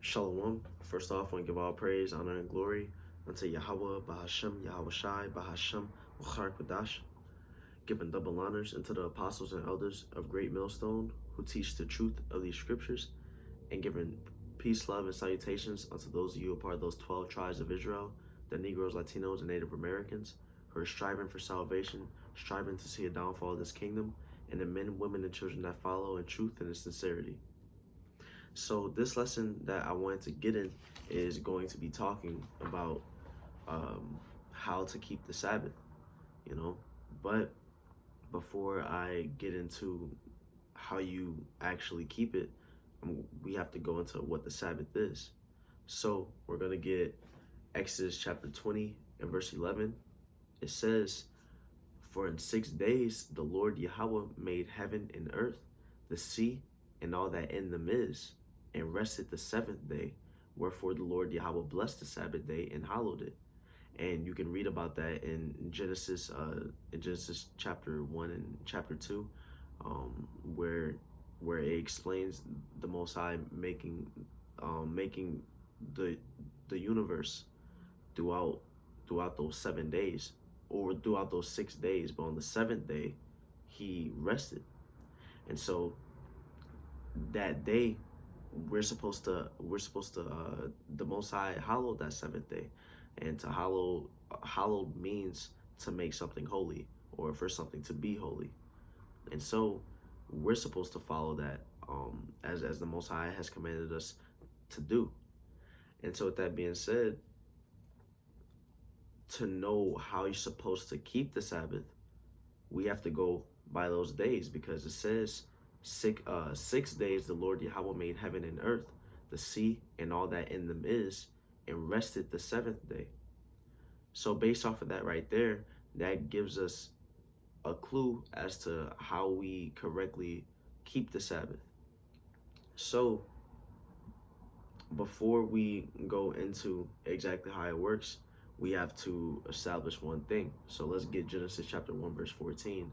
Shalom. First off, I want to give all praise, honor, and glory unto Yahweh, Bahashem, Yahweh Shai, Bahashem, Uchar Kodash, giving double honors unto the apostles and elders of Great Millstone who teach the truth of these scriptures, and giving peace, love, and salutations unto those of you who are part of those 12 tribes of Israel, the Negroes, Latinos, and Native Americans, who are striving for salvation, striving to see a downfall of this kingdom, and the men, women, and children that follow in truth and in sincerity. So this lesson that I wanted to get in is going to be talking about how to keep the Sabbath, you know. But before I get into how you actually keep it, we have to go into what the Sabbath is. So we're going to get Exodus chapter 20 and verse 11. It says, "For in 6 days the Lord Yahweh made heaven and earth, the sea, and all that in them is, and rested the seventh day. Wherefore the Lord Yahweh blessed the Sabbath day and hallowed it." And you can read about that in Genesis chapter 1 and chapter 2, where it explains the Most High making the universe throughout those 7 days, or throughout those 6 days. But on the seventh day, He rested, and so that day we're supposed to the Most High hallowed that seventh day. And to hallowed means to make something holy, or for something to be holy. And so we're supposed to follow that, as the Most High has commanded us to do. And so with that being said, to know how you're supposed to keep the Sabbath, we have to go by those days, because it says 6 days the Lord Yahweh made heaven and earth, the sea, and all that in them is, and rested the seventh day. So based off of that right there, that gives us a clue as to how we correctly keep the Sabbath. So before we go into exactly how it works, we have to establish one thing. So let's get Genesis chapter 1 verse 14.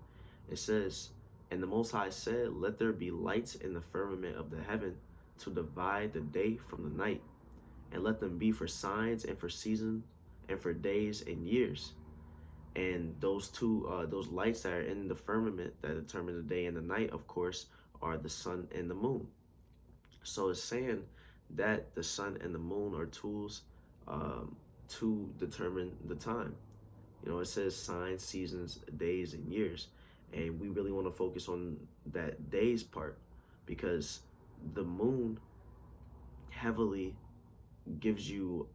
It says, "And the Most High said, Let there be lights in the firmament of the heaven to divide the day from the night, and let them be for signs and for seasons and for days and years." And those lights that are in the firmament that determine the day and the night, of course, are the sun and the moon. So it's saying that the sun and the moon are tools to determine the time. You know, it says signs, seasons, days, and years. And we really want to focus on that days part, because the moon heavily gives you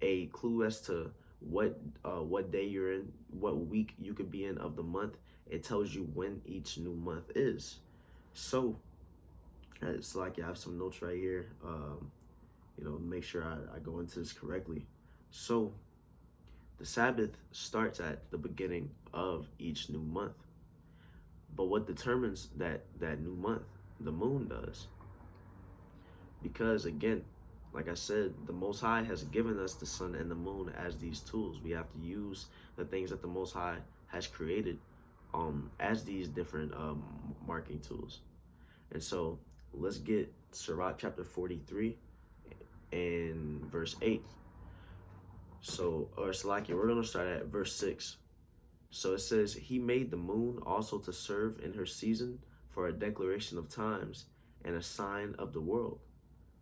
a clue as to what day you're in, what week you could be in of the month. It tells you when each new month is. So it's like I have some notes right here, make sure I go into this correctly. So the Sabbath starts at the beginning of each new month. But what determines that new month? The moon does. Because again, like I said, the Most High has given us the sun and the moon as these tools. We have to use the things that the Most High has created as these different marking tools. And so let's get Sirach chapter 43 and verse 8. So, or Salakia, we're going to start at verse 6. So it says, "He made the moon also to serve in her season for a declaration of times and a sign of the world.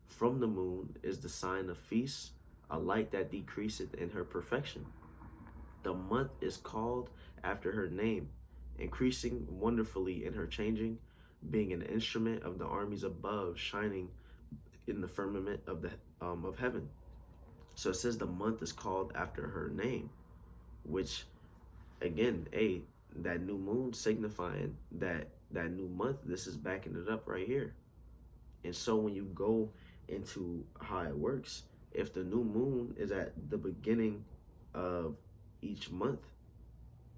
From the moon is the sign of feasts, a light that decreaseth in her perfection. The month is called after her name, increasing wonderfully in her changing, being an instrument of the armies above, shining in the firmament of the of heaven." So it says the month is called after her name, which again, that new moon signifying that new month. This is backing it up right here. And so when you go into how it works, if the new moon is at the beginning of each month,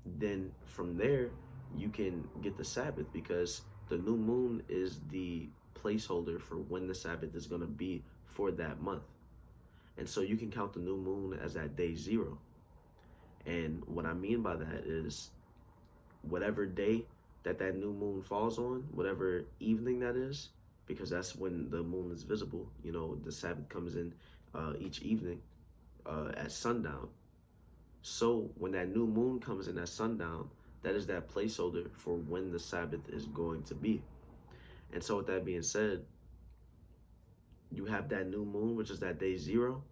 then from there you can get the Sabbath, because the new moon is the placeholder for when the Sabbath is going to be for that month. And so you can count the new moon as that day 0. And what I mean by that is whatever day that new moon falls on, whatever evening that is, because that's when the moon is visible. You know, the Sabbath comes in each evening at sundown. So when that new moon comes in at sundown, that is that placeholder for when the Sabbath is going to be. And so with that being said, you have that new moon, which is that day zero,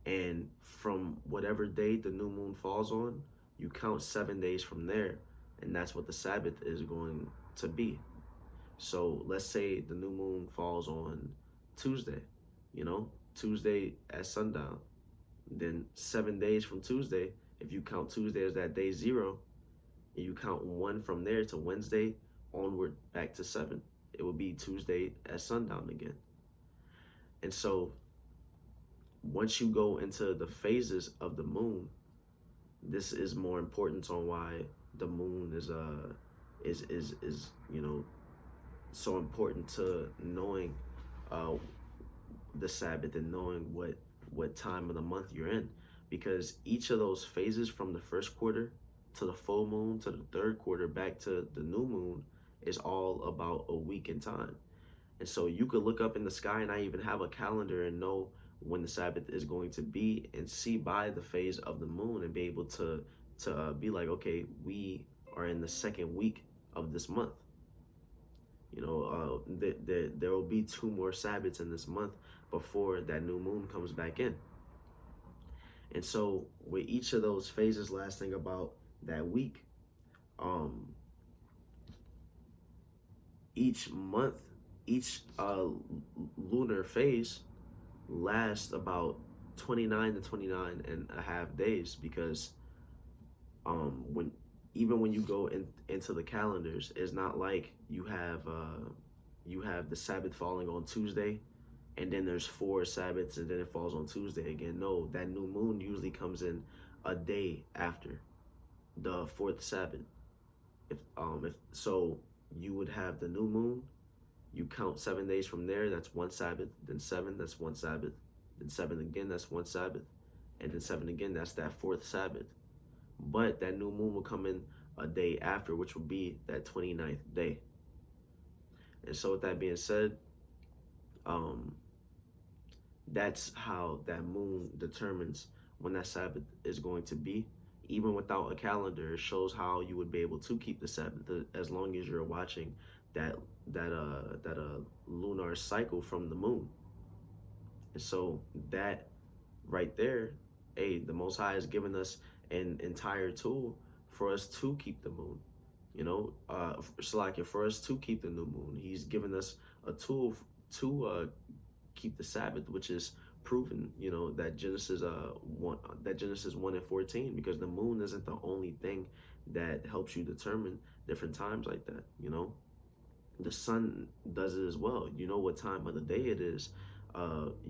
and from whatever day the new moon falls on, you count 7 days from there, and that's what the Sabbath is going to be. So let's say the new moon falls on Tuesday, you know, Tuesday at sundown. Then 7 days from Tuesday, if you count Tuesday as that day zero, and you count one from there to Wednesday onward back to seven, it will be Tuesday at sundown again. And so once you go into the phases of the moon, this is more important on why the moon is you know, so important to knowing uh the Sabbath and knowing what time of the month you're in, because each of those phases from the first quarter to the full moon to the third quarter back to the new moon is all about a week in time. And so you could look up in the sky, and I even have a calendar, and know when the Sabbath is going to be, and see by the phase of the moon, and be able to be like, okay, we are in the second week of this month. You know, there will be 2 more Sabbaths in this month before that new moon comes back in. And so with each of those phases lasting about that week, um, each month, each lunar phase lasts about 29 to 29 and a half days, because when even when you go into the calendars, it's not like you have the Sabbath falling on Tuesday, and then there's 4 Sabbaths, and then it falls on Tuesday again. No, that new moon usually comes in a day after the fourth Sabbath. If so, you would have the new moon. You count 7 days from there. That's 1 Sabbath. Then seven. That's 1 Sabbath. Then seven again. That's 1 Sabbath. And then seven again. That's that fourth Sabbath. But that new moon will come in a day after, which will be that 29th day. And so with that being said, that's how that moon determines when that Sabbath is going to be. Even without a calendar, it shows how you would be able to keep the Sabbath, as long as you're watching that lunar cycle from the moon. And so that right there, the Most High has given us an entire tool for us to keep the moon. You know, for us to keep the new moon, He's given us a tool to keep the Sabbath, which is proven, you know, that Genesis 1:14, because the moon isn't the only thing that helps you determine different times like that. You know, the sun does it as well. You know what time of the day it is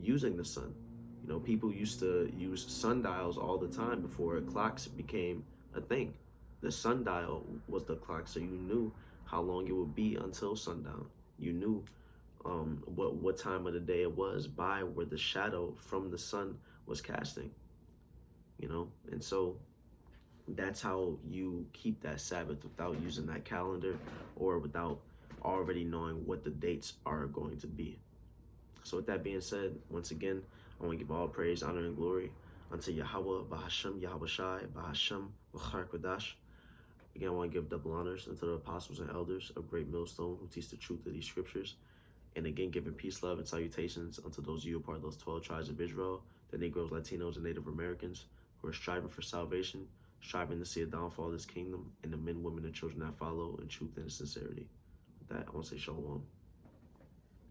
using the sun. You know, people used to use sundials all the time before clocks became a thing. The sundial was the clock, so you knew how long it would be until sundown. You knew what time of the day it was by where the shadow from the sun was casting. You know, and so that's how you keep that Sabbath without using that calendar, or without already knowing what the dates are going to be. So with that being said, once again, I want to give all praise, honor, and glory unto Yahweh, Bahashem, Yahweh Shai, Bahashem, V'char Kodash. Again, I want to give double honors unto the apostles and elders of Great Millstone who teach the truth of these scriptures. And again, giving peace, love, and salutations unto those of you who are part of those 12 tribes of Israel, the Negroes, Latinos, and Native Americans who are striving for salvation, striving to see a downfall of this kingdom, and the men, women, and children that follow in truth and sincerity. With that, I want to say shalom.